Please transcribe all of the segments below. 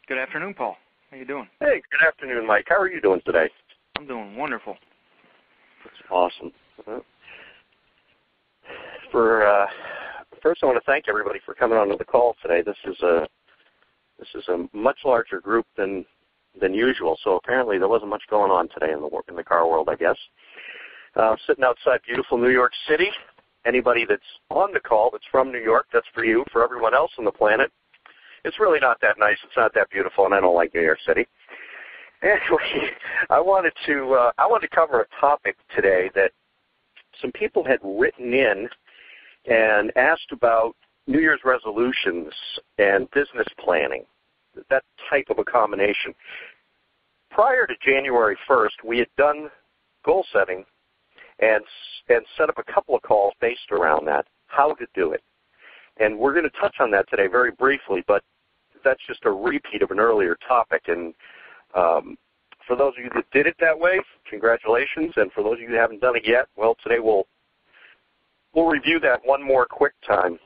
Good afternoon, Paul. How you doing? Hey, good afternoon, Mike. How are you doing today? I'm doing wonderful. That's awesome. First, I want to thank everybody for coming onto the call today. This is a much larger group than usual. So apparently there wasn't much going on today in the car world, I guess. Sitting outside beautiful New York City. Anybody that's on the call that's from New York, that's for you. For everyone else on the planet, it's really not that nice. It's not that beautiful, and I don't like New York City. Anyway, I wanted to cover a topic today that some people had written in and asked about New Year's resolutions and business planning, that type of a combination. Prior to January 1st, we had done goal setting and set up a couple of calls based around that, how to do it. And we're going to touch on that today very briefly, but that's just a repeat of an earlier topic. And for those of you that did it that way, congratulations. And for those of you who haven't done it yet, well, today we'll review that one more quick time.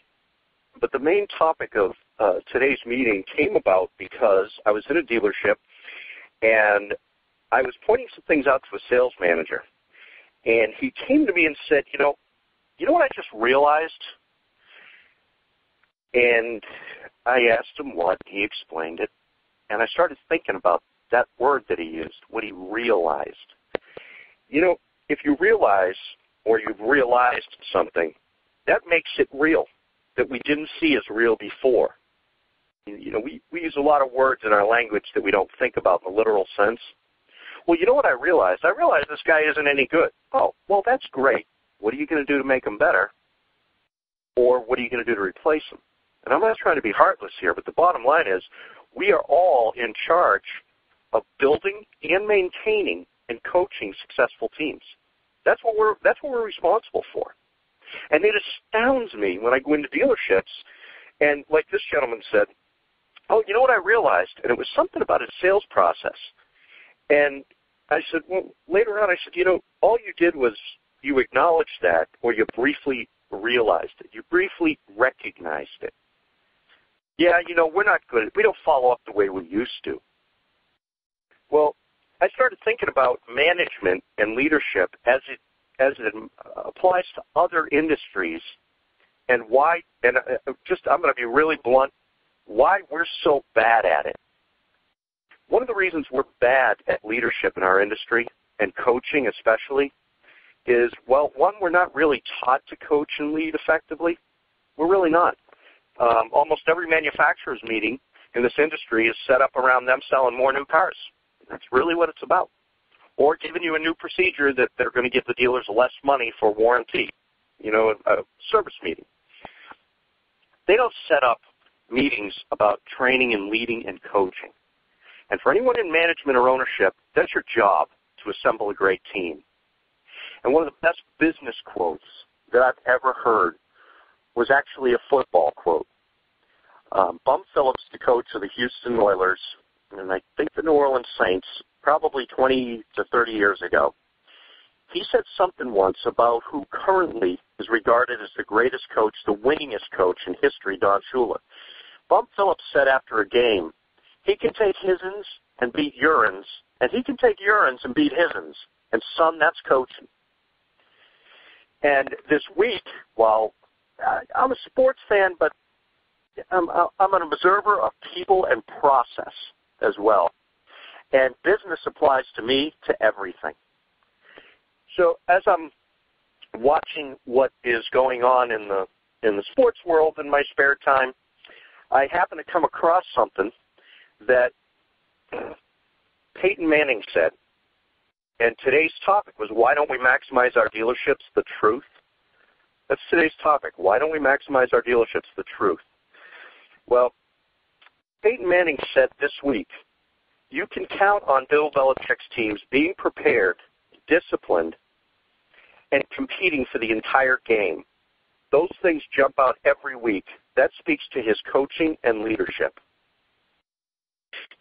But the main topic of today's meeting came about because I was in a dealership and I was pointing some things out to a sales manager. And he came to me and said, you know what I just realized? And I asked him what. He explained it. And I started thinking about that word that he used, what he realized. You know, if you realize or you've realized something, that makes it real, that we didn't see as real before. You know, we use a lot of words in our language that we don't think about in the literal sense. Well, you know what I realized? I realized this guy isn't any good. Oh, well, that's great. What are you going to do to make him better? Or what are you going to do to replace him? And I'm not trying to be heartless here, but the bottom line is we are all in charge of building and maintaining and coaching successful teams. That's what we're responsible for. And it astounds me when I go into dealerships and, like this gentleman said, oh, you know what I realized? And it was something about his sales process. And I said, well, later on I said, you know, all you did was you acknowledged that, or you briefly realized it. You briefly recognized it. Yeah, you know, we're not good. We don't follow up the way we used to. Well, I started thinking about management and leadership as it applies to other industries, and why. And I'm going to be really blunt. Why we're so bad at it. One of the reasons we're bad at leadership in our industry, and coaching especially, is, well, one, we're not really taught to coach and lead effectively. We're really not. Almost every manufacturer's meeting in this industry is set up around them selling more new cars. That's really what it's about. Or giving you a new procedure that they're going to give the dealers less money for warranty, you know, a service meeting. They don't set up meetings about training and leading and coaching. And for anyone in management or ownership, that's your job, to assemble a great team. And one of the best business quotes that I've ever heard was actually a football quote. Bum Phillips, the coach of the Houston Oilers, and I think the New Orleans Saints, probably 20 to 30 years ago, he said something once about who currently is regarded as the greatest coach, the winningest coach in history, Don Shula. Bum Phillips said after a game, he can take his'ns and beat urines, and he can take urines and beat his'ns. And son, that's coaching. And this week, while I'm a sports fan, but I'm an observer of people and process as well. And business applies to me to everything. So as I'm watching what is going on in the sports world in my spare time, I happen to come across something that Peyton Manning said. And today's topic was, why don't we maximize our dealerships? The truth. That's today's topic. Why don't we maximize our dealerships? The truth. Well, Peyton Manning said this week, you can count on Bill Belichick's teams being prepared, disciplined, and competing for the entire game. Those things jump out every week. That speaks to his coaching and leadership.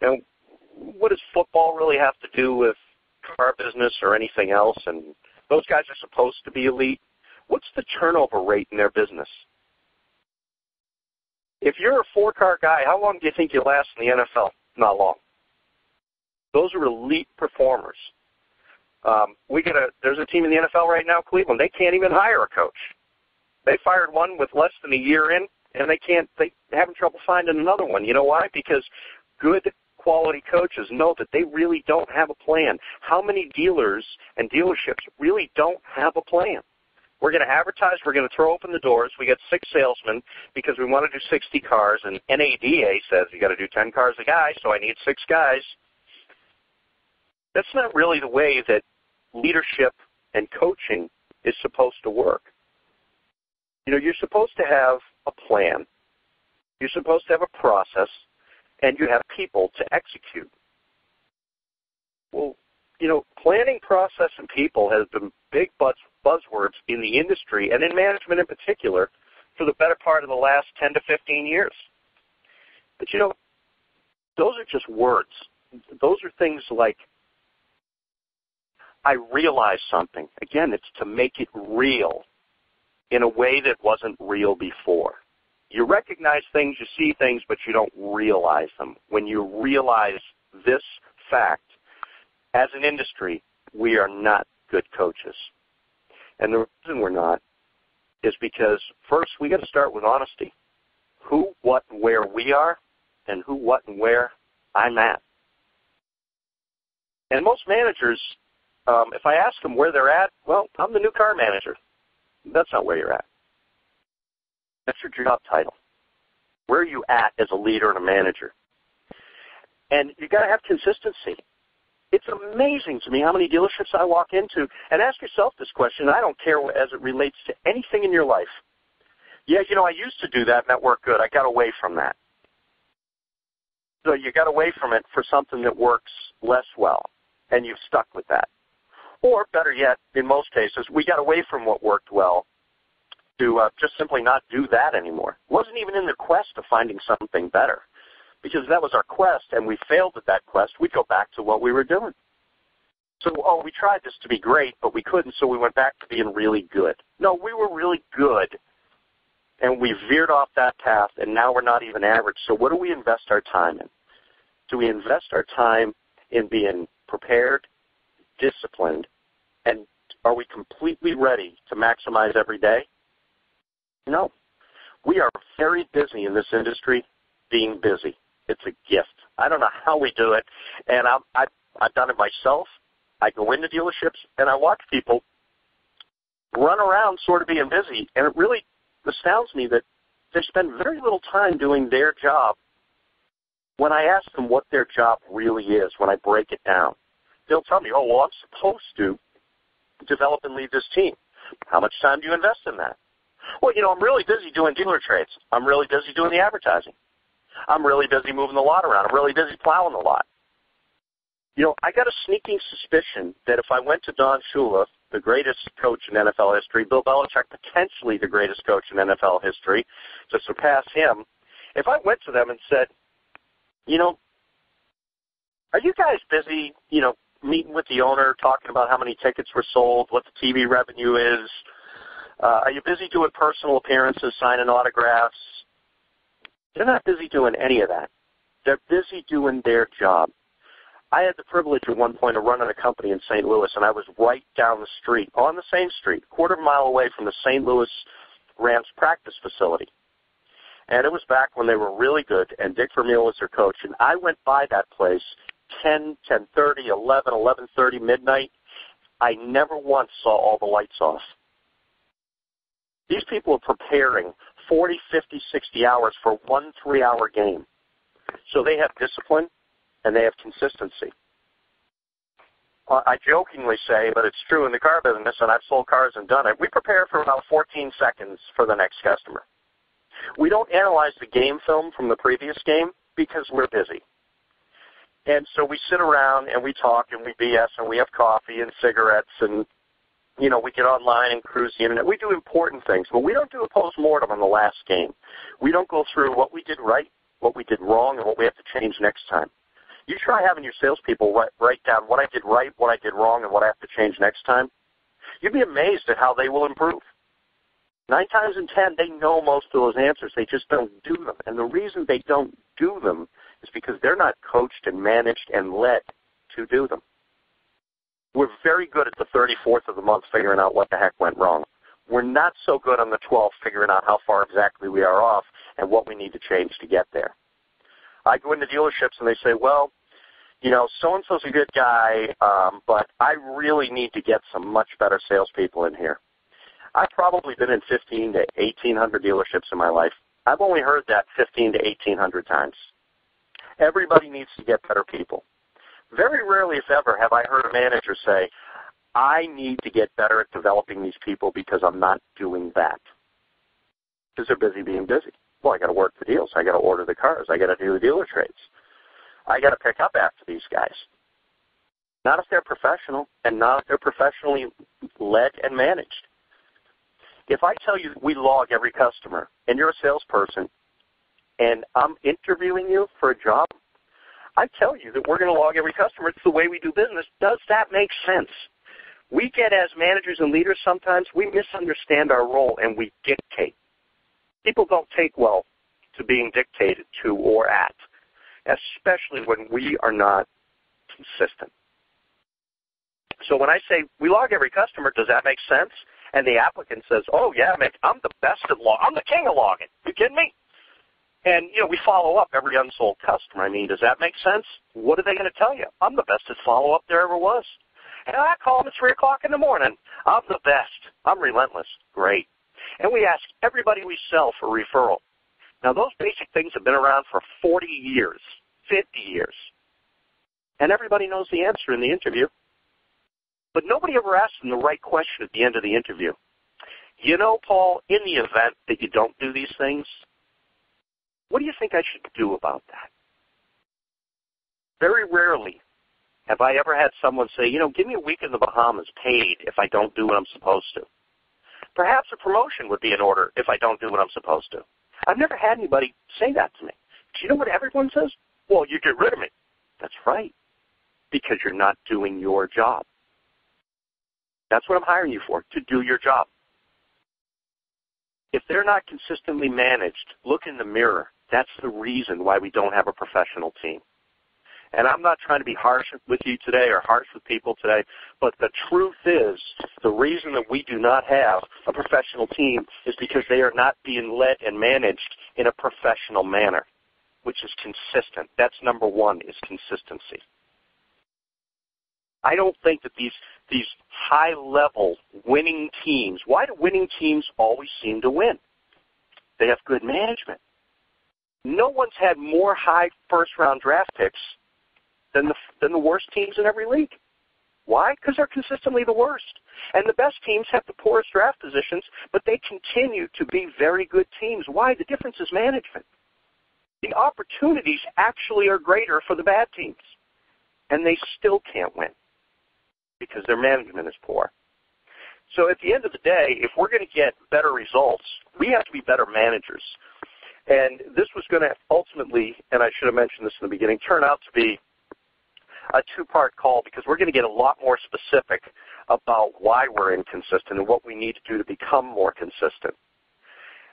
Now, what does football really have to do with car business or anything else? And those guys are supposed to be elite. What's the turnover rate in their business? If you're a 4-car guy, how long do you think you last in the NFL? Not long. Those are elite performers. There's a team in the NFL right now, Cleveland. They can't even hire a coach. They fired one with less than a year in, and they're having trouble finding another one. You know why? Because good quality coaches know that they really don't have a plan. How many dealers and dealerships really don't have a plan? We're going to advertise. We're going to throw open the doors. We got 6 salesmen because we want to do 60 cars, and NADA says you got to do 10 cars a guy, so I need 6 guys. That's not really the way that leadership and coaching is supposed to work. You know, you're supposed to have a plan. You're supposed to have a process, and you have people to execute. Well, you know, planning, process, and people has been big buzzwords in the industry and in management in particular for the better part of the last 10 to 15 years. But, you know, those are just words. Those are things like, I realize something. Again, it's to make it real in a way that wasn't real before. You recognize things, you see things, but you don't realize them. When you realize this fact, as an industry, we are not good coaches. And the reason we're not is because, first, we got to start with honesty. Who, what, and where we are, and who, what, and where I'm at. And most managers, if I ask them where they're at, well, I'm the new car manager. That's not where you're at. That's your job title. Where are you at as a leader and a manager? And you got to have consistency. It's amazing to me how many dealerships I walk into, and ask yourself this question. I don't care as it relates to anything in your life. Yeah, you know, I used to do that, and that worked good. I got away from that. So you got away from it for something that works less well, and you've stuck with that. Or, better yet, in most cases, we got away from what worked well to just simply not do that anymore. It wasn't even in the quest of finding something better. Because if that was our quest and we failed at that quest, we'd go back to what we were doing. So, we tried this to be great, but we couldn't, so we went back to being really good. No, we were really good, and we veered off that path, and now we're not even average. So what do we invest our time in? Do we invest our time in being prepared, disciplined, and are we completely ready to maximize every day? No. We are very busy in this industry being busy. It's a gift. I don't know how we do it, and I've done it myself. I go into dealerships, and I watch people run around sort of being busy, and it really astounds me that they spend very little time doing their job. When I ask them what their job really is, when I break it down, they'll tell me, I'm supposed to develop and lead this team. How much time do you invest in that? Well, you know, I'm really busy doing dealer trades. I'm really busy doing the advertising. I'm really busy moving the lot around. I'm really busy plowing the lot. You know, I got a sneaking suspicion that if I went to Don Shula, the greatest coach in NFL history, Bill Belichick, potentially the greatest coach in NFL history, to surpass him, if I went to them and said, you know, are you guys busy, you know, meeting with the owner, talking about how many tickets were sold, what the TV revenue is? Are you busy doing personal appearances, signing autographs? They're not busy doing any of that. They're busy doing their job. I had the privilege at one point of running a company in St. Louis, and I was right down the street, on the same street, a quarter mile away from the St. Louis Rams practice facility. And it was back when they were really good, and Dick Vermeil was their coach. And I went by that place 10, 10:30, 11, 11:30, midnight. I never once saw all the lights off. These people are preparing 40, 50, 60 hours for one 3-hour game. So they have discipline and they have consistency. I jokingly say, but it's true in the car business, and I've sold cars and done it, we prepare for about 14 seconds for the next customer. We don't analyze the game film from the previous game because we're busy. And so we sit around and we talk and we BS and we have coffee and cigarettes and, you know, we get online and cruise the internet. We do important things, but we don't do a post-mortem on the last game. We don't go through what we did right, what we did wrong, and what we have to change next time. You try having your salespeople write down what I did right, what I did wrong, and what I have to change next time. You'd be amazed at how they will improve. 9 times in 10, they know most of those answers. They just don't do them. And the reason they don't do them is because they're not coached and managed and led to do them. We're very good at the 34th of the month figuring out what the heck went wrong. We're not so good on the 12th figuring out how far exactly we are off and what we need to change to get there. I go into dealerships and they say, well, you know, so-and-so's a good guy, but I really need to get some much better salespeople in here. I've probably been in 15 to 1,800 dealerships in my life. I've only heard that 15 to 1,800 times. Everybody needs to get better people. Very rarely, if ever, have I heard a manager say, I need to get better at developing these people because I'm not doing that. Because they're busy being busy. Well, I got to work the deals. I got to order the cars. I got to do the dealer trades. I got to pick up after these guys. Not if they're professional and not if they're professionally led and managed. If I tell you we log every customer and you're a salesperson and I'm interviewing you for a job, I tell you that we're going to log every customer. It's the way we do business. Does that make sense? We get, as managers and leaders, sometimes we misunderstand our role and we dictate. People don't take well to being dictated to or at, especially when we are not consistent. So when I say we log every customer, does that make sense? And the applicant says, oh, yeah, I'm the best at log. I'm the king of logging. You kidding me? And, you know, we follow up every unsold customer. I mean, does that make sense? What are they going to tell you? I'm the best at follow-up there ever was. And I call them at 3 o'clock in the morning. I'm the best. I'm relentless. Great. And we ask everybody we sell for referral. Now, those basic things have been around for 40 years, 50 years. And everybody knows the answer in the interview. But nobody ever asks them the right question at the end of the interview. You know, Paul, in the event that you don't do these things, what do you think I should do about that? Very rarely have I ever had someone say, you know, give me a week in the Bahamas paid if I don't do what I'm supposed to. Perhaps a promotion would be in order if I don't do what I'm supposed to. I've never had anybody say that to me. Do you know what everyone says? Well, you get rid of me. That's right, because you're not doing your job. That's what I'm hiring you for, to do your job. If they're not consistently managed, look in the mirror. That's the reason why we don't have a professional team. And I'm not trying to be harsh with you today or harsh with people today, but the truth is the reason that we do not have a professional team is because they are not being led and managed in a professional manner, which is consistent. That's number one, is consistency. I don't think that these high-level winning teams, why do winning teams always seem to win? They have good management. No one's had more high first-round draft picks than the worst teams in every league. Why? Because they're consistently the worst. And the best teams have the poorest draft positions, but they continue to be very good teams. Why? The difference is management. The opportunities actually are greater for the bad teams, and they still can't win because their management is poor. So at the end of the day, if we're going to get better results, we have to be better managers. And this was going to ultimately, and I should have mentioned this in the beginning, turn out to be a two-part call because we're going to get a lot more specific about why we're inconsistent and what we need to do to become more consistent.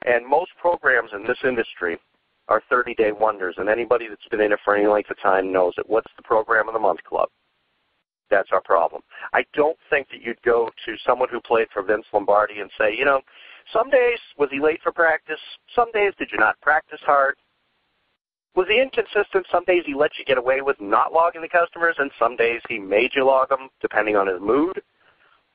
And most programs in this industry are 30-day wonders, and anybody that's been in it for any length of time knows it. What's the program of the month club? That's our problem. I don't think that you'd go to someone who played for Vince Lombardi and say, you know, some days was he late for practice? Some days did you not practice hard? Was he inconsistent? Some days he let you get away with not logging the customers, and some days he made you log them depending on his mood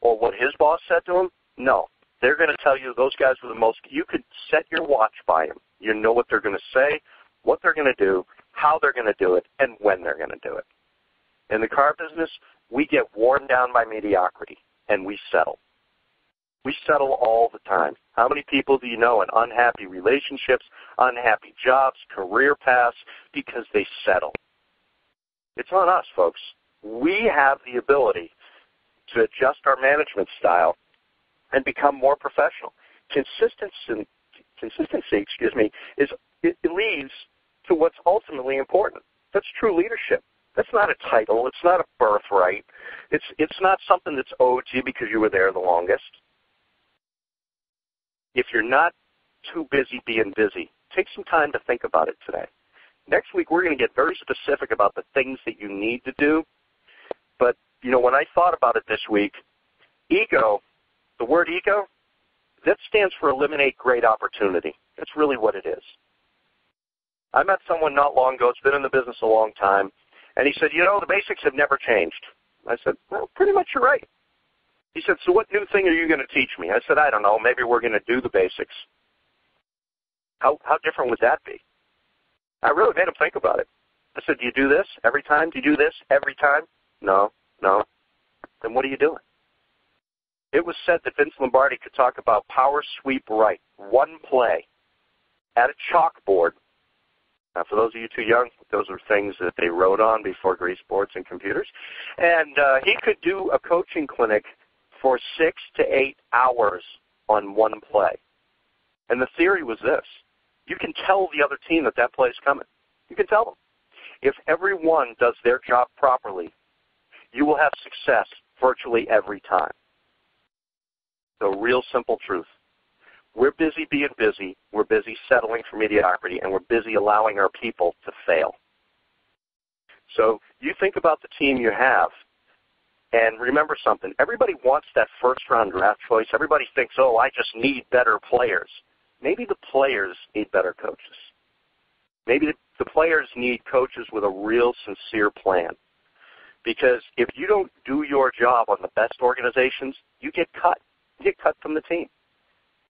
or what his boss said to him? No. They're going to tell you those guys were the most. You could set your watch by them. You know what they're going to say, what they're going to do, how they're going to do it, and when they're going to do it. In the car business, we get worn down by mediocrity, and we settle. We settle all the time. How many people do you know in unhappy relationships, unhappy jobs, career paths, because they settle? It's on us, folks. We have the ability to adjust our management style and become more professional. Consistency, it leads to what's ultimately important. That's true leadership. That's not a title. It's not a birthright. It's not something that's owed to you because you were there the longest. if you're not too busy being busy, take some time to think about it today. Next week, we're going to get very specific about the things that you need to do. But, when I thought about it this week, ego, the word ego, that stands for eliminate great opportunity. That's really what it is. I met someone not long ago, it's been in the business a long time, and he said, the basics have never changed. I said, well, pretty much you're right. He said, so what new thing are you going to teach me? I said, I don't know, maybe we're going to do the basics. How different would that be? I really made him think about it. I said, do you do this every time? Do you do this every time? No. Then what are you doing? It was said that Vince Lombardi could talk about power sweep right, one play, at a chalkboard. Now, for those of you too young, those are things that they wrote on before grease boards and computers. And he could do a coaching clinic for 6 to 8 hours on one play. And the theory was this. You can tell the other team that play is coming. You can tell them. If everyone does their job properly, you will have success virtually every time. The real simple truth. We're busy being busy. We're busy settling for mediocrity, and we're busy allowing our people to fail. So you think about the team you have, and remember something. Everybody wants that first-round draft choice. Everybody thinks, I just need better players. Maybe the players need better coaches. Maybe the players need coaches with a real sincere plan. Because if you don't do your job on the best organizations, you get cut. You get cut from the team.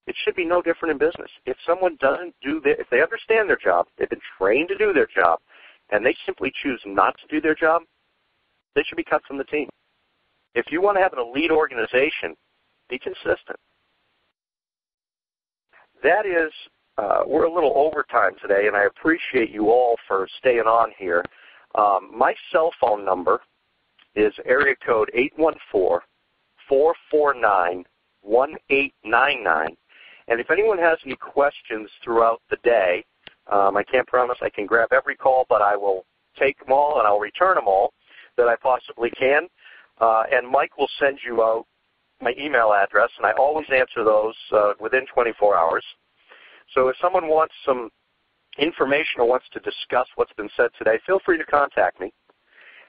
It should be no different in business. If someone doesn't if they understand their job, they've been trained to do their job, and they simply choose not to do their job, they should be cut from the team. If you want to have an elite organization, be consistent. That is, we're a little overtime today, and I appreciate you all for staying on here. My cell phone number is area code 814-449-1899. And if anyone has any questions throughout the day, I can't promise I can grab every call, but I will take them all and I'll return them all that I possibly can. And Mike will send you out my email address, and I always answer those within 24 hours. So if someone wants some information or wants to discuss what's been said today, feel free to contact me.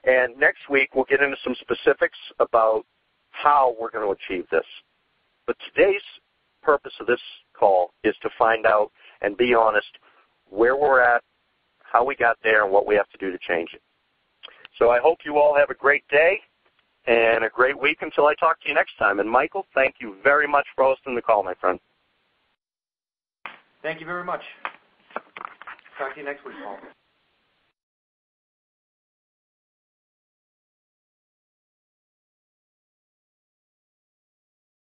And next week we'll get into some specifics about how we're going to achieve this. But today's purpose of this call is to find out and be honest where we're at, how we got there, and what we have to do to change it. So I hope you all have a great day and a great week until I talk to you next time. And Michael, thank you very much for hosting the call, my friend. Thank you very much. Talk to you next week, Paul.